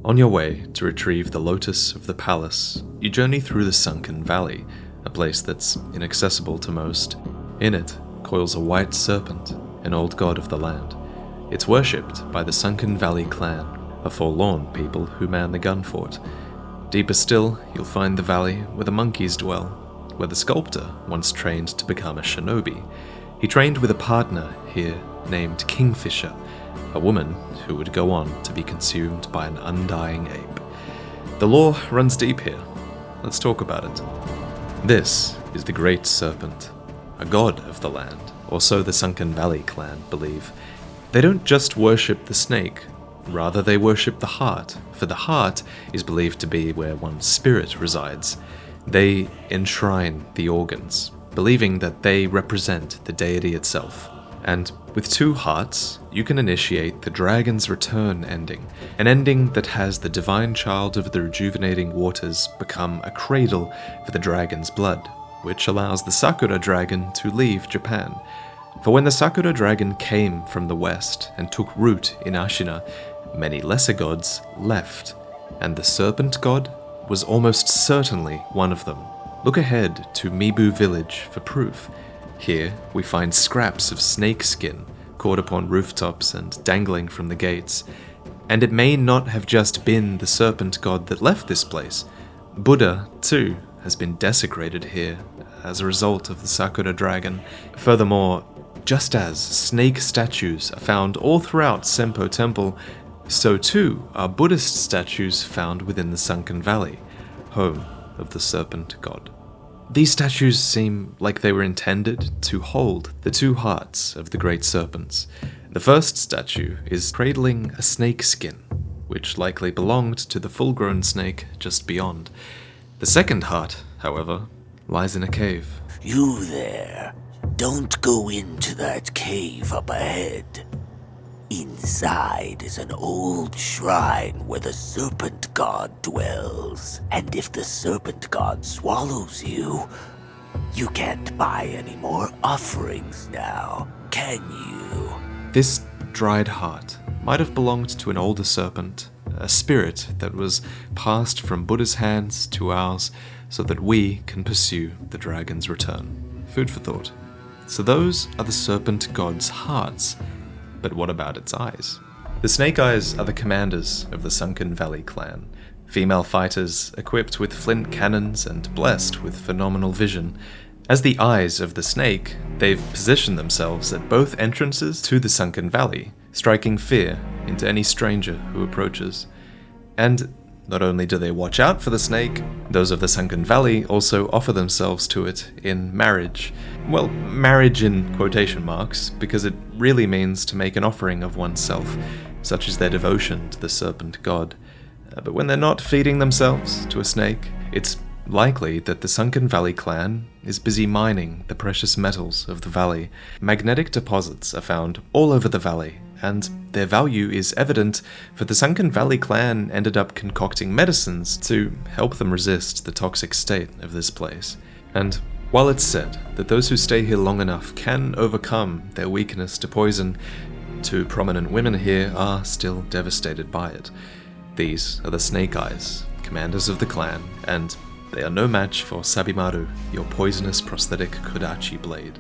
On your way to retrieve the Lotus of the Palace, you journey through the Sunken Valley, a place that's inaccessible to most. In it coils a white serpent, an old god of the land. It's worshipped by the Sunken Valley clan, a forlorn people who man the gun fort. Deeper still, you'll find the valley where the monkeys dwell, where the sculptor once trained to become a shinobi. He trained with a partner here named Kingfisher, a woman who would go on to be consumed by an undying ape. The lore runs deep here. Let's talk about it. This is the Great Serpent, a god of the land, or so the Sunken Valley clan believe. They don't just worship the snake, rather they worship the heart, for the heart is believed to be where one's spirit resides. They enshrine the organs, believing that they represent the deity itself. And with 2 hearts, you can initiate the Dragon's Return ending, an ending that has the divine child of the rejuvenating waters become a cradle for the dragon's blood, which allows the Sakura dragon to leave Japan. For when the Sakura dragon came from the west and took root in Ashina, many lesser gods left, and the Serpent god was almost certainly one of them. Look ahead to Mibu village for proof. Here we find scraps of snake skin caught upon rooftops and dangling from the gates. And it may not have just been the Serpent god that left this place. Buddha, too, has been desecrated here as a result of the Sakura dragon. Furthermore, just as snake statues are found all throughout Senpo Temple, so too are Buddhist statues found within the Sunken Valley, home of the Serpent god. These statues seem like they were intended to hold the 2 hearts of the great serpents. The first statue is cradling a snake skin, which likely belonged to the full-grown snake just beyond. The second heart, however, lies in a cave. You there, don't go into that cave up ahead. Inside is an old shrine where the Serpent God dwells. And if the Serpent God swallows you, you can't buy any more offerings now, can you? This dried heart might have belonged to an older serpent, a spirit that was passed from Buddha's hands to ours so that we can pursue the dragon's return. Food for thought. So those are the Serpent God's hearts. But what about its eyes? The Snake Eyes are the commanders of the Sunken Valley clan, female fighters equipped with flint cannons and blessed with phenomenal vision. As the eyes of the snake, they've positioned themselves at both entrances to the Sunken Valley, striking fear into any stranger who approaches. And not only do they watch out for the snake, those of the Sunken Valley also offer themselves to it in marriage. Well, marriage in quotation marks, because it really means to make an offering of oneself, such as their devotion to the Serpent God. But when they're not feeding themselves to a snake, it's likely that the Sunken Valley clan is busy mining the precious metals of the valley. Magnetic deposits are found all over the valley, and their value is evident, for the Sunken Valley clan ended up concocting medicines to help them resist the toxic state of this place. And while it's said that those who stay here long enough can overcome their weakness to poison, 2 prominent women here are still devastated by it. These are the Snake Eyes, commanders of the clan, and they are no match for Sabimaru, your poisonous prosthetic Kodachi blade.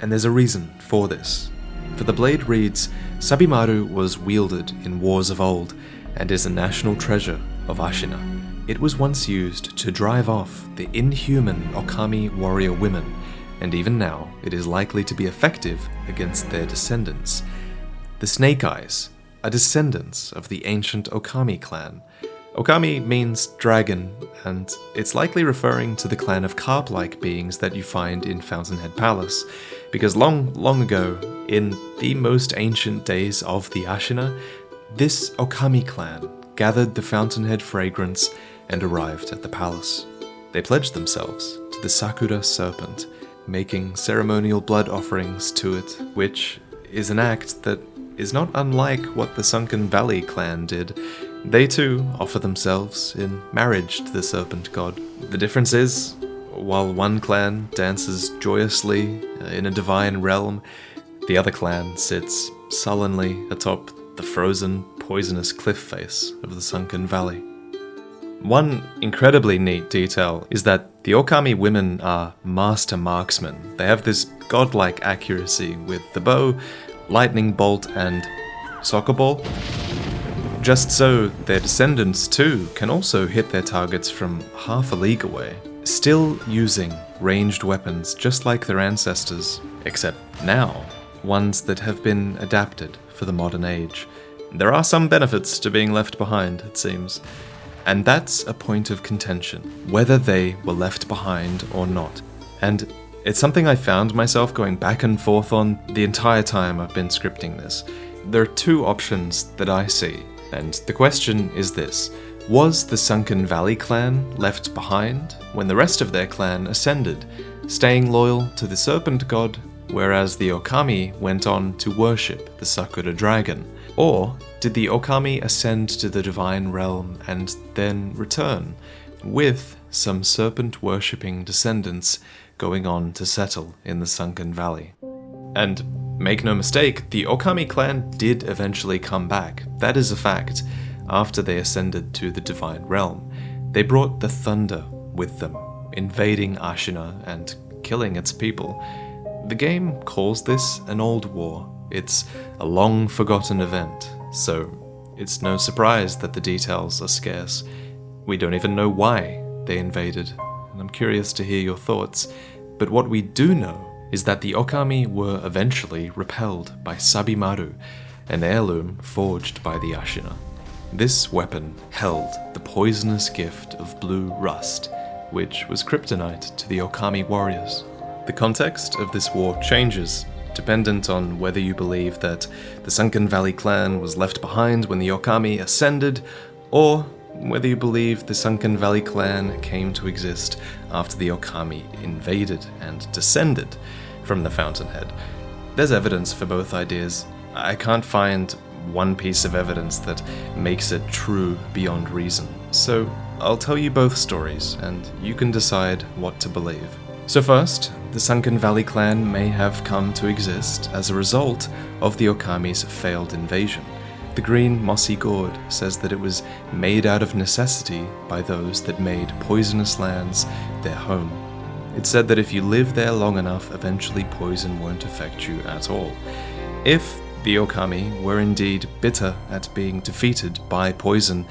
And there's a reason for this. For the blade reads, Sabimaru was wielded in wars of old, and is a national treasure of Ashina. It was once used to drive off the inhuman Okami warrior women, and even now it is likely to be effective against their descendants. The Snake Eyes are descendants of the ancient Okami clan. Okami means dragon, and it's likely referring to the clan of carp-like beings that you find in Fountainhead Palace, because long ago, in the most ancient days of the Ashina, this Okami clan gathered the Fountainhead fragrance and arrived at the palace. They pledged themselves to the Sakura Serpent, making ceremonial blood offerings to it, which is an act that is not unlike what the Sunken Valley clan did. They too offer themselves in marriage to the Serpent God. The difference is, while one clan dances joyously in a divine realm, the other clan sits sullenly atop the frozen poisonous cliff face of the Sunken Valley. One incredibly neat detail is that the Okami women are master marksmen. They have this godlike accuracy with the bow, lightning bolt, and soccer ball. Just so their descendants too can also hit their targets from half a league away, still using ranged weapons just like their ancestors, except now, ones that have been adapted for the modern age. There are some benefits to being left behind, it seems. And that's a point of contention, whether they were left behind or not. And it's something I found myself going back and forth on the entire time I've been scripting this. There are two options that I see, and the question is this. Was the Sunken Valley clan left behind when the rest of their clan ascended, staying loyal to the Serpent god, whereas the Okami went on to worship the Sakura dragon? Or did the Okami ascend to the divine realm and then return, with some serpent-worshipping descendants going on to settle in the Sunken Valley? And make no mistake, the Okami clan did eventually come back, that is a fact, after they ascended to the divine realm. They brought the thunder with them, invading Ashina and killing its people. The game calls this an old war. It's a long-forgotten event, so it's no surprise that the details are scarce. We don't even know why they invaded, and I'm curious to hear your thoughts. But what we do know is that the Okami were eventually repelled by Sabimaru, an heirloom forged by the Ashina. This weapon held the poisonous gift of blue rust, which was kryptonite to the Okami warriors. The context of this war changes, dependent on whether you believe that the Sunken Valley clan was left behind when the Okami ascended, or whether you believe the Sunken Valley clan came to exist after the Okami invaded and descended from the fountainhead. There's evidence for both ideas. I can't find one piece of evidence that makes it true beyond reason, so I'll tell you both stories, and you can decide what to believe. So first, the Sunken Valley clan may have come to exist as a result of the Okami's failed invasion. The green mossy gourd says that it was made out of necessity by those that made poisonous lands their home. It said that if you live there long enough, eventually poison won't affect you at all. If the Okami were indeed bitter at being defeated by poison,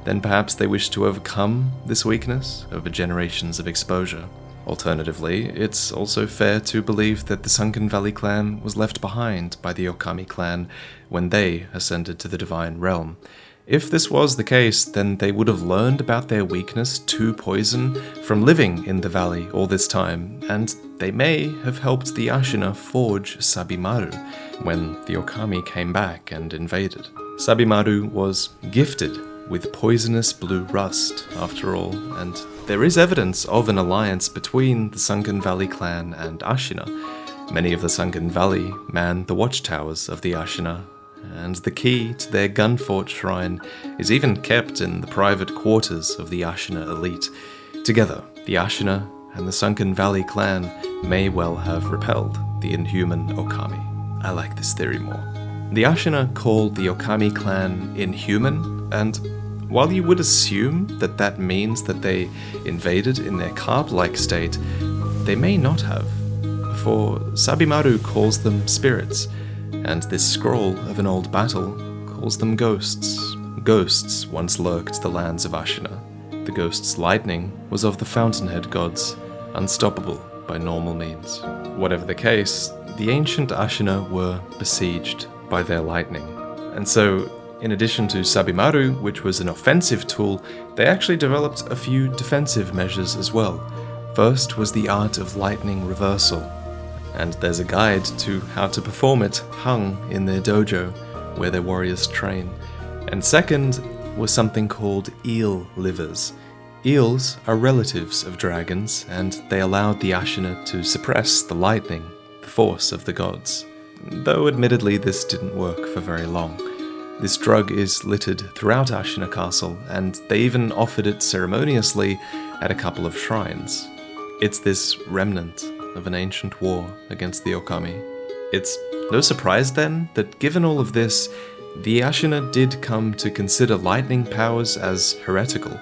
then perhaps they wished to overcome this weakness over generations of exposure. Alternatively, it's also fair to believe that the Sunken Valley clan was left behind by the Okami clan when they ascended to the divine realm. If this was the case, then they would have learned about their weakness to poison from living in the valley all this time, and they may have helped the Ashina forge Sabimaru when the Okami came back and invaded. Sabimaru was gifted with poisonous blue rust, after all, and there is evidence of an alliance between the Sunken Valley clan and Ashina. Many of the Sunken Valley man the watchtowers of the Ashina, and the key to their gun-fort shrine is even kept in the private quarters of the Ashina elite. Together, the Ashina and the Sunken Valley clan may well have repelled the inhuman Okami. I like this theory more. The Ashina called the Okami clan inhuman, and while you would assume that that means that they invaded in their carp-like state, they may not have, for Sabimaru calls them spirits, and this scroll of an old battle calls them ghosts. Ghosts once lurked the lands of Ashina. The ghost's lightning was of the fountainhead gods, unstoppable by normal means. Whatever the case, the ancient Ashina were besieged by their lightning, and so in addition to Sabimaru, which was an offensive tool, they actually developed a few defensive measures as well. First was the art of lightning reversal, and there's a guide to how to perform it hung in their dojo, where their warriors train. And second was something called eel livers. Eels are relatives of dragons, and they allowed the Ashina to suppress the lightning, the force of the gods. Though admittedly this didn't work for very long. This drug is littered throughout Ashina Castle, and they even offered it ceremoniously at a couple of shrines. It's this remnant of an ancient war against the Okami. It's no surprise then that given all of this, The Ashina did come to consider lightning powers as heretical.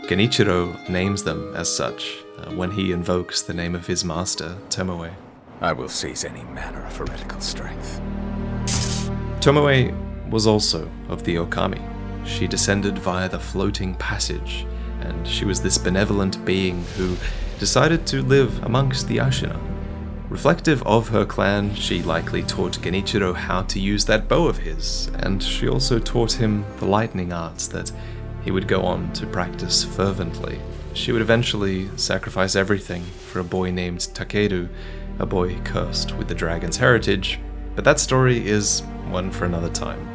Genichiro names them as such when he invokes the name of his master, Tomoe. I will seize any manner of heretical strength. Tomoe was also of the Okami. She descended via the floating passage, and she was this benevolent being who decided to live amongst the Ashina. Reflective of her clan, she likely taught Genichiro how to use that bow of his, and she also taught him the lightning arts that he would go on to practice fervently. She would eventually sacrifice everything for a boy named Takeru, a boy cursed with the dragon's heritage, but that story is one for another time.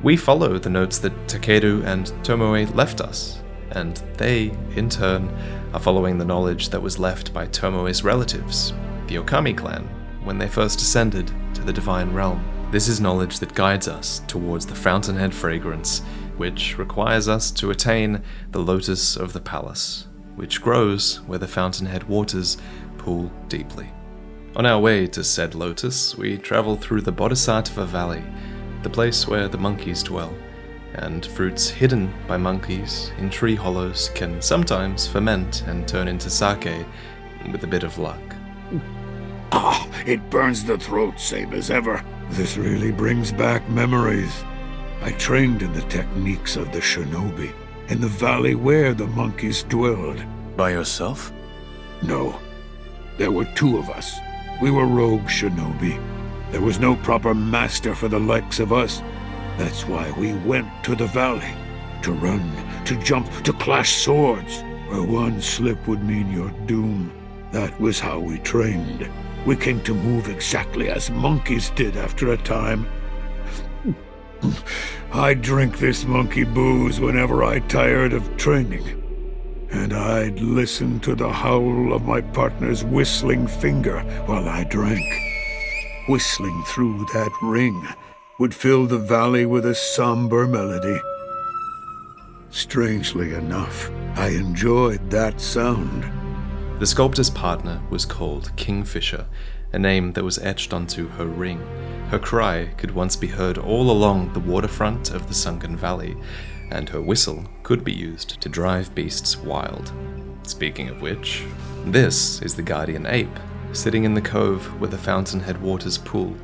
We follow the notes that Takeru and Tomoe left us, and they, in turn, are following the knowledge that was left by Tomoe's relatives, the Okami clan, when they first ascended to the Divine Realm. This is knowledge that guides us towards the Fountainhead Fragrance, which requires us to attain the Lotus of the Palace, which grows where the Fountainhead waters pool deeply. On our way to said Lotus, we travel through the Bodhisattva Valley, the place where the monkeys dwell, and fruits hidden by monkeys in tree hollows can sometimes ferment and turn into sake with a bit of luck. Ah, it burns the throat, same as ever. This really brings back memories. I trained in the techniques of the shinobi, in the valley where the monkeys dwelled. By yourself? No. There were two of us. We were rogue shinobi. There was no proper master for the likes of us. That's why we went to the valley. To run, to jump, to clash swords. Where one slip would mean your doom. That was how we trained. We came to move exactly as monkeys did after a time. I'd drink this monkey booze whenever I tired of training. And I'd listen to the howl of my partner's whistling finger while I drank. Whistling through that ring would fill the valley with a somber melody. Strangely enough, I enjoyed that sound. The sculptor's partner was called Kingfisher, a name that was etched onto her ring. Her cry could once be heard all along the waterfront of the Sunken Valley, and her whistle could be used to drive beasts wild. Speaking of which, this is the guardian ape, sitting in the cove where the Fountainhead waters pool.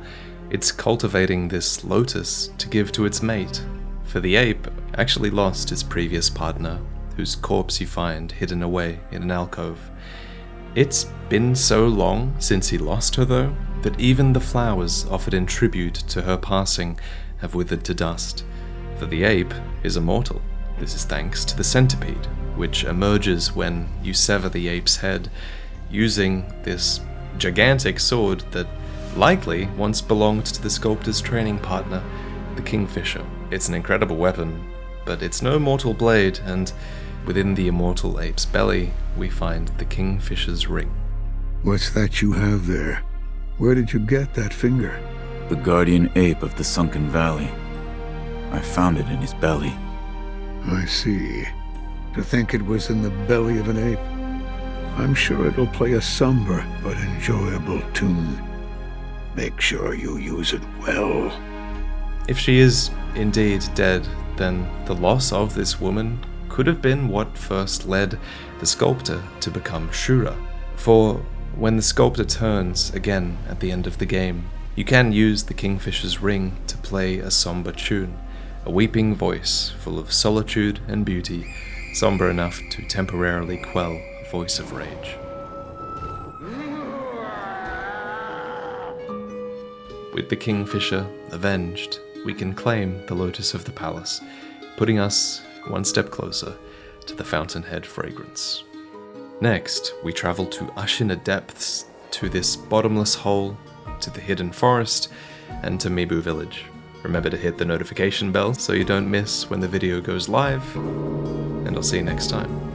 It's cultivating this lotus to give to its mate, for the ape actually lost its previous partner, whose corpse you find hidden away in an alcove. It's been so long since he lost her, though, that even the flowers offered in tribute to her passing have withered to dust. For the ape is immortal. This is thanks to the centipede, which emerges when you sever the ape's head, using this gigantic sword that likely once belonged to the sculptor's training partner, the Kingfisher. It's an incredible weapon, but it's no mortal blade, and within the immortal ape's belly, we find the Kingfisher's ring. What's that you have there? Where did you get that finger? The guardian ape of the Sunken Valley. I found it in his belly. I see. To think it was in the belly of an ape. I'm sure it'll play a somber but enjoyable tune. Make sure you use it well. If she is indeed dead, then the loss of this woman could have been what first led the sculptor to become Shura. For when the sculptor turns again at the end of the game, you can use the Kingfisher's ring to play a somber tune, a weeping voice full of solitude and beauty, somber enough to temporarily quell a voice of rage. With the Kingfisher avenged, we can claim the Lotus of the Palace, putting us one step closer to the Fountainhead Fragrance. Next, we travel to Ashina Depths, to this bottomless hole, to the Hidden Forest, and to Mibu Village. Remember to hit the notification bell so you don't miss when the video goes live, and I'll see you next time.